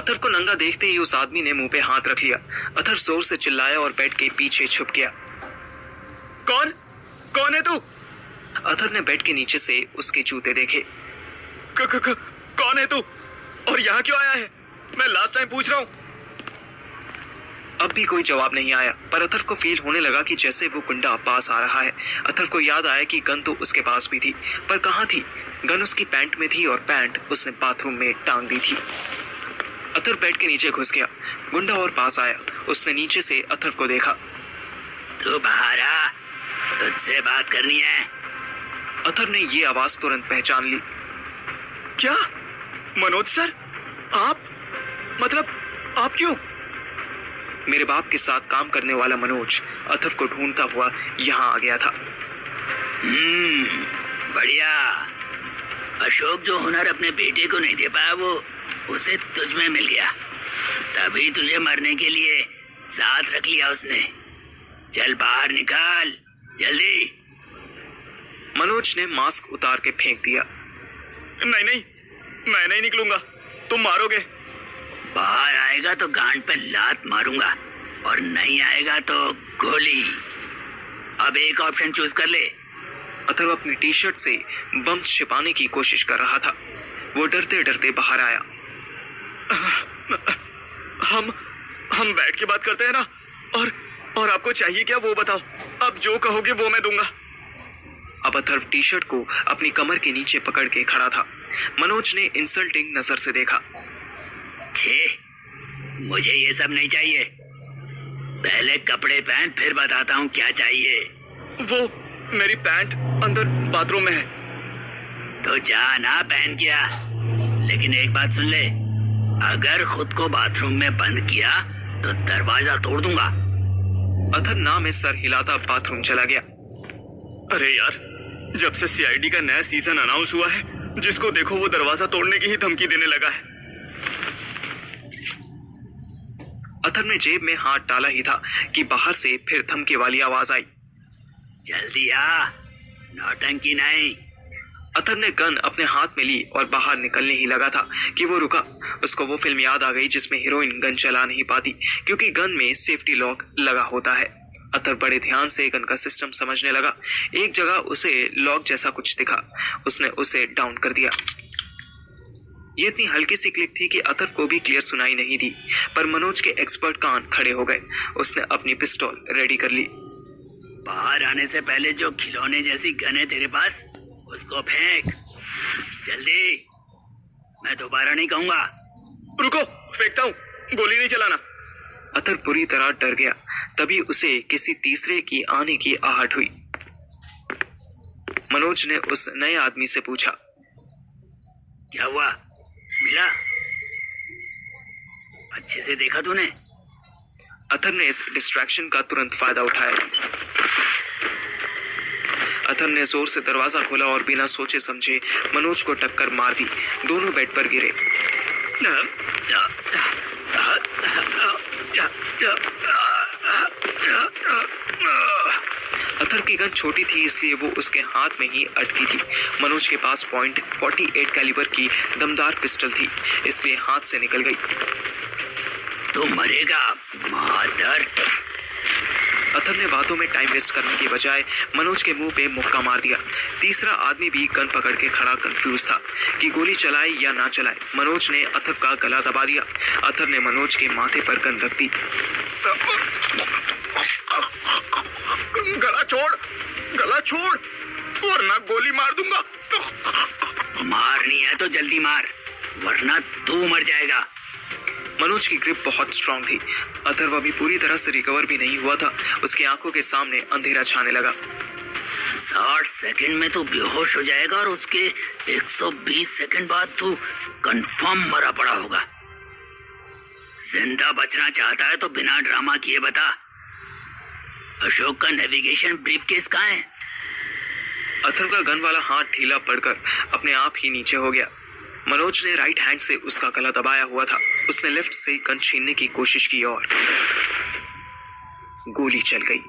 अथर को नंगा देखते ही उस आदमी ने मुंह पे हाथ रख लिया। अथर जोर से चिल्लाया और बेड के पीछे छुप गया। कौन कौन है तू? अथर ने बेड के नीचे से उसके जूते देखे। कौन है तू और यहाँ क्यों आया है? मैं लास्ट टाइम पूछ रहा हूँ। अब भी कोई जवाब नहीं आया, पर अथर को फील होने लगा कि जैसे वो गुंडा पास आ रहा है। अथर को याद आया कि गन तो उसके पास भी थी, पर कहाँ थी? गन उसकी पैंट में थी और पैंट उसने बाथरूम में टांग दी थी। अथर बेड के नीचे घुस गया। गुंडा और पास आया। उसने नीचे से अथर को देखा। तू बाहर आ, तुझसे बात करनी है। अथर ने ये आवाज तुरंत पहचान ली। क्या मनोज सर? आप मतलब आप क्यों? मेरे बाप के साथ काम करने वाला मनोज अथर को ढूंढता हुआ यहाँ आ गया था। बढ़िया। अशोक जो हुनर अपने बेटे को नहीं दे पाया वो उसे तुझ में मिल गया, तभी तुझे मरने के लिए साथ रख लिया उसने। चल बाहर निकाल जल्दी। मनोज ने मास्क उतार के फेंक दिया। नहीं, मैं नहीं निकलूंगा, तुम मारोगे। बाहर आएगा तो गांड पे लात मारूंगा और नहीं आएगा तो गोली। अब एक ऑप्शन चूज कर ले। अथर अपनी टी शर्ट से बम छिपाने की कोशिश कर रहा था। वो डरते डरते बाहर आया। हम बैठ के बात करते हैं ना, और आपको चाहिए क्या वो बताओ। अब जो कहोगे वो मैं दूंगा। अब अथर टी शर्ट को अपनी कमर के नीचे पकड़ के खड़ा था। मनोज ने इंसल्टिंग नजर से देखा। छे, मुझे ये सब नहीं चाहिए। पहले कपड़े पहन फिर बताता हूँ क्या चाहिए। वो मेरी पैंट अंदर बाथरूम में है। तो जा ना पहन किया, लेकिन एक बात सुन ले, अगर खुद को बाथरूम में बंद किया तो दरवाजा तोड़ दूंगा। अथर ना में सर हिलाता बाथरूम चला गया। अरे यार, जब से सीआईडी का नया सीजन अनाउंस हुआ है, जिसको देखो वो दरवाजा तोड़ने की ही धमकी देने लगा है। अथर ने जेब में हाथ डाला ही था कि बाहर से फिर धमकी वाली आवाज आई। जल्दी आ, नौटंकी नहीं। अथर ने गन अपने हाथ में ली और बाहर निकलने ही लगा था कि वो रुका। उसको वो फिल्म याद आ गई जिसमें हीरोइन गन चला नहीं पाती क्योंकि गन में सेफ्टी लॉक लगा होता है। अथर बड़े ध्यान से गन का सिस्टम समझने लगा। एक जगह उसे लॉक जैसा कुछ दिखा। उसने उसे डाउन कर दिया। ये इतनी हल्की सी क्लिक थी कि अथर को भी क्लियर सुनाई नहीं दी, पर मनोज के एक्सपर्ट कान खड़े हो गए। उसने अपनी पिस्टल रेडी कर ली। बाहर आने से पहले जो खिलौने जैसी गन है तेरे पास, उसको फेंक जल्दी। मैं दोबारा नहीं कहूंगा। रुको, फेंकता हूँ, गोली नहीं चलाना। अथर पूरी तरह डर गया। तभी उसे किसी तीसरे की आने की आहट हुई। मनोज ने उस नए आदमी से पूछा, क्या हुआ? मिला? अच्छे से देखा तूने? अथर ने इस डिस्ट्रैक्शन का तुरंत फायदा उठाया। अथर ने जोर से दरवाजा खोला और बिना सोचे समझे मनोज को टक्कर मार दी। दोनों बेड पर गिरे। अथर की गन छोटी थी इसलिए वो उसके हाथ में ही अटकी थी। मनोज के पास .48 कैलिबर की दमदार पिस्टल थी, इसलिए हाथ से निकल गई। तू मरेगा मादर। अथर ने बातों में टाइम वेस्ट करने के बजाय मनोज के मुंह पे मुक्का मार दिया। तीसरा आदमी भी गन पकड़ के खड़ा कंफ्यूज था कि गोली चलाए या ना चलाए। मनोज ने अथर का गला दबा दिया। अथर ने मनोज के माथे पर गन रख दी। गला छोड़ वरना गोली मार दूंगा। मारनी है तो जल्दी मार, वरना तू मर जाएगा। मनोज की ग्रिप बहुत स्ट्रांग थी। अथर अभी पूरी तरह से रिकवर भी नहीं हुआ था। उसकी आंखों के सामने अंधेरा छाने लगा। 60 सेकंड में तू बेहोश हो जाएगा और उसके 120 सेकंड बाद तू कंफर्म मरा पड़ा होगा। जिंदा बचना चाहता है तो बिना ड्रामा किए बता, अशोक का नेविगेशन ब्रीफकेस कहाँ है? अथर का गन वाला हाथ ढीला पड़कर अपने आप ही नीचे हो गया। मनोज ने राइट हैंड से उसका गला दबाया हुआ था। उसने लेफ्ट से गन छीनने की कोशिश की और गोली चल गई।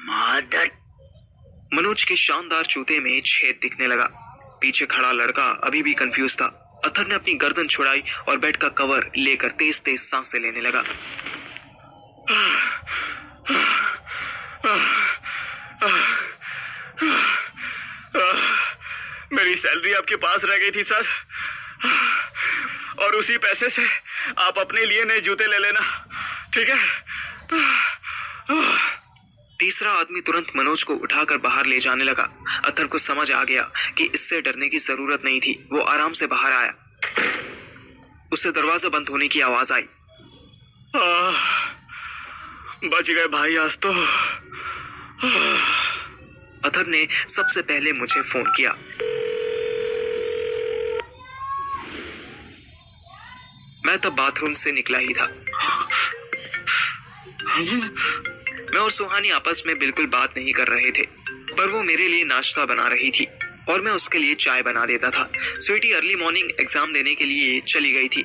मादर। मनोज के शानदार जूते में छेद दिखने लगा। पीछे खड़ा लड़का अभी भी कंफ्यूज था। अथर ने अपनी गर्दन छुड़ाई और बेड का कवर लेकर तेज तेज सांसें लेने लगा। मेरी सैलरी आपके पास रह गई थी सर, और उसी पैसे से आप अपने लिए नए जूते ले लेना, ठीक है? तीसरा आदमी तुरंत मनोज को उठाकर बाहर ले जाने लगा। अथर को समझ आ गया कि इससे डरने की जरूरत नहीं थी। वो आराम से बाहर आया। उसे दरवाजा बंद होने की आवाज आई। बच गए भाई आज तो। अथर ने सबसे पहले मुझे फोन किया। मैं तब बाथरूम से निकला ही था। मैं और सुहानी आपस में बिल्कुल बात नहीं कर रहे थे, पर वो मेरे लिए नाश्ता बना रही थी और मैं उसके लिए चाय बना देता था। स्वीटी अर्ली मॉर्निंग एग्जाम देने के लिए चली गई थी।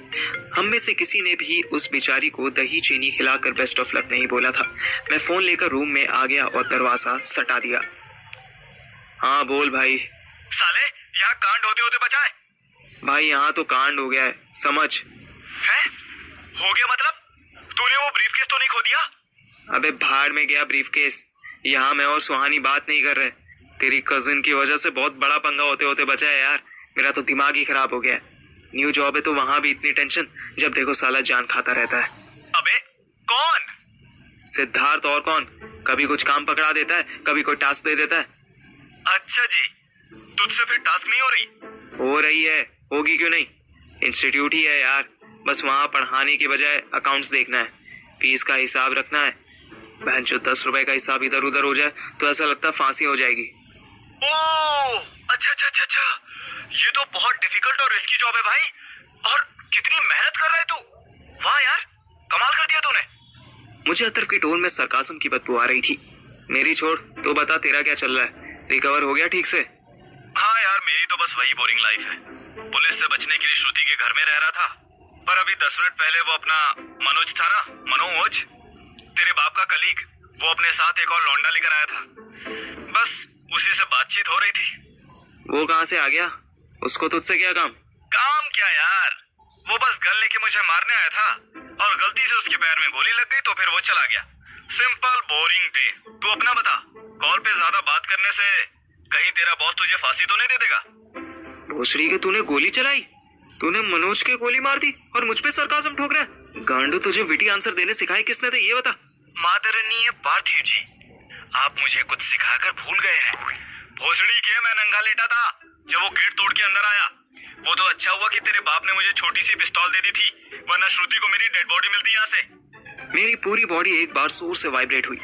हम में से किसी ने भी उस बेचारी को दही चीनी खिलाकर बेस्ट ऑफ लक नहीं बोला था। मैं फोन लेकर रूम में आ गया और दरवाजा सटा दिया। हाँ बोल भाई। साले यहाँ कांड होते होते बचा है। भाई यहाँ तो कांड हो गया है, समझ है? हो गया मतलब? तूने वो ब्रीफकेस तो नहीं खो दिया? अबे भाड़ में गया ब्रीफकेस। यहाँ मैं और सुहानी बात नहीं कर रहे। तेरी कजिन की वजह से बहुत बड़ा पंगा होते होते बचा है यार। मेरा तो दिमाग ही खराब हो गया है। न्यू जॉब है तो वहां भी इतनी टेंशन, जब देखो साला जान खाता रहता है। अबे कौन? सिद्धार्थ और कौन। कभी कुछ काम पकड़ा देता है, कभी कोई टास्क दे देता है। अच्छा जी, तुझसे फिर टास्क नहीं हो रही? हो रही है, होगी क्यों नहीं। इंस्टीट्यूट ही है यार, बस वहां पढ़ाने के बजाय अकाउंट्स देखना है, फीस का हिसाब रखना है। बहन जो 10 रुपए का हिसाब इधर उधर हो जाए तो ऐसा लगता फांसी हो जाएगी। ओह अच्छा अच्छा अच्छा अच्छा, ये तो बहुत डिफिकल्ट और रिस्की जॉब है भाई। और कितनी मेहनत कर रहा है तू। वाह यार, कमाल कर दिया तूने। मुझे अतर की टोन में सरकाज़म की बदबू आ रही थी। मेरी छोड़, तो बता तेरा क्या चल रहा है। रिकवर हो गया ठीक से? हाँ यार, मेरी तो बस वही बोरिंग लाइफ है। पुलिस से बचने के लिए श्रुति के घर में रह रहा था, पर अभी 10 मिनट पहले वो अपना मनोज था ना, मनोज, तेरे बाप का कलीग, वो अपने साथ एक और लौंडा लेकर आया था। बस उसी से बातचीत हो रही थी। वो कहाँ से आ गया? उसको तुझसे क्या काम? काम क्या यार, वो बस गन लेके मुझे मारने आया था और गलती से उसके पैर में गोली लग गई तो फिर वो चला गया। Simple boring day. तू अपना बता, कॉल पे ज्यादा बात करने से कहीं तेरा बॉस तुझे फांसी तो नहीं दे देगा? भोसड़ी के तूने गोली चलाई? तूने मनोज के गोली मार दी और मुझ पे सरकाज़म ठोक रहा है? गांडू, तुझे विटी आंसर देने सिखाए किसने थे ये बता। मादरणीय पार्थिव जी, आप मुझे कुछ सिखाकर भूल गए हैं। भोसड़ी के मैं नंगा लेटा था जब वो गेट तोड़ के अंदर आया। वो तो अच्छा हुआ कि तेरे बाप ने मुझे छोटी सी पिस्तौल दे दी थी, वरना श्रुति को मेरी डेड बॉडी मिलती यहाँ से। मेरी पूरी बॉडी एक बार जोर से वाइब्रेट हुई।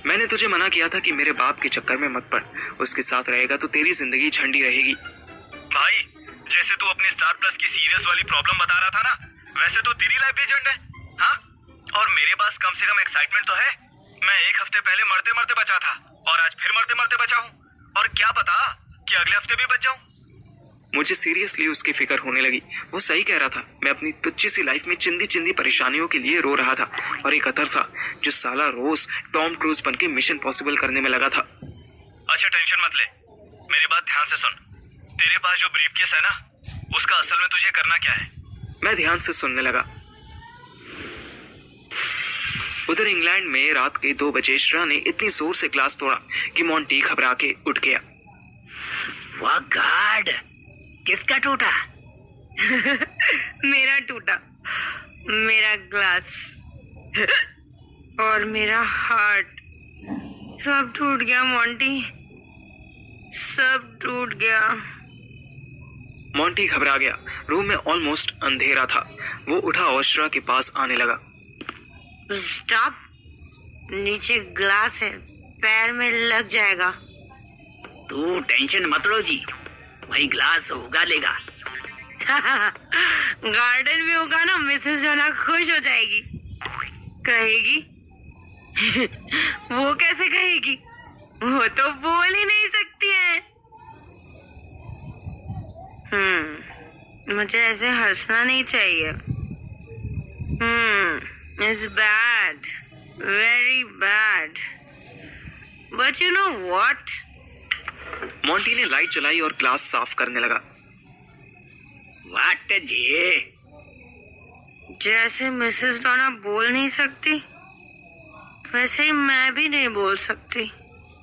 मैंने तुझे मना किया था कि मेरे बाप के चक्कर में मत पड़। उसके साथ रहेगा तो तेरी जिंदगी झंडी रहेगी। भाई, जैसे तू अपनी स्टार प्लस की सीरियस वाली प्रॉब्लम बता रहा था ना, वैसे तो तेरी लाइफ भी झंड है। हाँ, और मेरे पास कम से कम एक्साइटमेंट तो है। मैं एक हफ्ते पहले मरते मरते बचा था और आज फिर मरते मरते बचा हूँ, और क्या पता कि अगले हफ्ते भी बच जाऊं। मुझे सीरियसली उसकी फिक्र होने लगी। वो सही कह रहा था। मैं अपनी तुच्छी सी लाइफ में चिंदी चिंदी परेशानियों के लिए रो रहा था, और एक अतर था जो साला रोज टॉम क्रूज बन के मिशन पॉसिबल करने में लगा था। अच्छा टेंशन मत ले, मेरी बात ध्यान से सुन। तेरे पास जो ब्रीफकेस है ना, उसका असल में तुझे करना क्या है? मैं ध्यान से सुनने लगा। उधर इंग्लैंड में रात के 2 बजे श्रा ने इतनी जोर से ग्लास तोड़ा कि मोंटी घबरा के उठ गया। वाह गॉड, किसका टूटा? मेरा टूटा, मेरा ग्लास और मेरा हार्ट सब टूट गया मोंटी, सब टूट गया। मोंटी घबरा गया। रूम में ऑलमोस्ट अंधेरा था। वो उठा और श्रा के पास आने लगा। स्टॉप, नीचे ग्लास है, पैर में लग जाएगा। तू टेंशन मत लो जी, वही ग्लास उगा लेगा। गार्डन में होगा ना, मिसेस जोना खुश हो जाएगी। कहेगी वो कैसे कहेगी? वो तो बोल ही नहीं सकती है। मुझे ऐसे हंसना नहीं चाहिए। It's bad, very bad, but you know what? Monty ने लाइट जलाई और ग्लास साफ करने लगा। व्हाट जी? जैसे मिसेस डोना बोल नहीं सकती, वैसे ही मैं भी नहीं बोल सकती।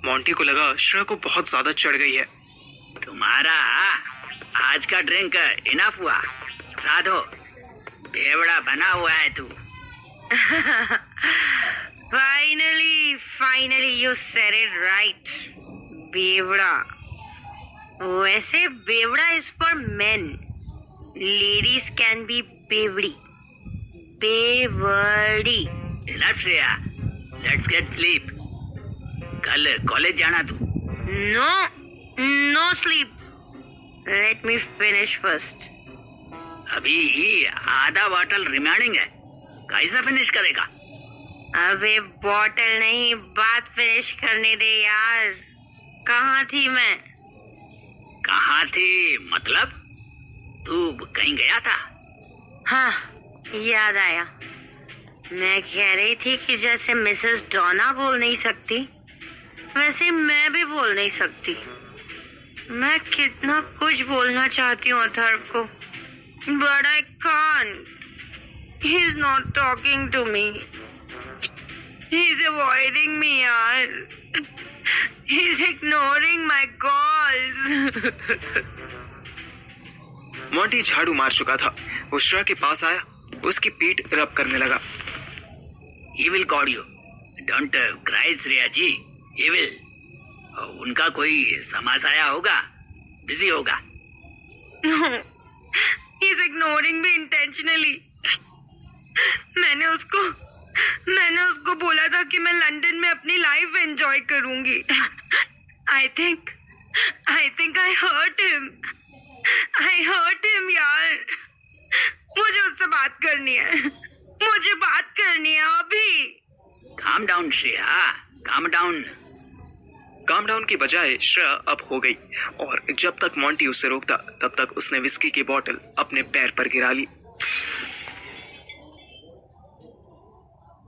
मोंटी को लगा श्रेया को बहुत ज्यादा चढ़ गई है। तुम्हारा आज का ड्रिंक इनफ हुआ। राधो, बेवड़ा बना हुआ है तू। Finally you said it right. बेवड़ा। वैसे बेवड़ा is for men. Ladies can be बेवड़ी। बेवड़ी। Enough Shreya, let's get sleep. कल कॉलेज जाना तू। No sleep. Let me finish first. अभी आधा बॉटल रिमेनिंग है, कैसे फिनिश करेगा? अबे बॉटल नहीं, बात फिनिश करने दे यार। कहाँ थी मैं? कहाँ थी मतलब? तू कहीं गया था? हाँ, याद आया। मैं कह रही थी कि जैसे मिसेस डोना बोल नहीं सकती, वैसे मैं भी बोल नहीं सकती। मैं कितना कुछ बोलना चाहती हूँ अथर्व को, but I can't. He's not talking to me. He's avoiding me, यार. He's ignoring my calls. Monty झाड़ू मार चुका था। वो श्रेया के पास आया, उसकी पीठ रब करने लगा। He will call you. Don't cry, Shreya ji. He will. उनका कोई समाज आया होगा, बिजी होगा। No, he's ignoring me intentionally. मैंने उसको बोला था कि मैं लंदन में अपनी लाइफ एंजॉय करूंगी। I think I hurt him. यार। मुझे उससे बात करनी है। मुझे बात करनी है अभी। Calm down, Shreya. Calm down. Calm down की बजाय श्रेया अब हो गई और जब तक मोंटी उसे रोकता तब तक उसने विस्की की बोतल अपने पैर पर गिरा ली।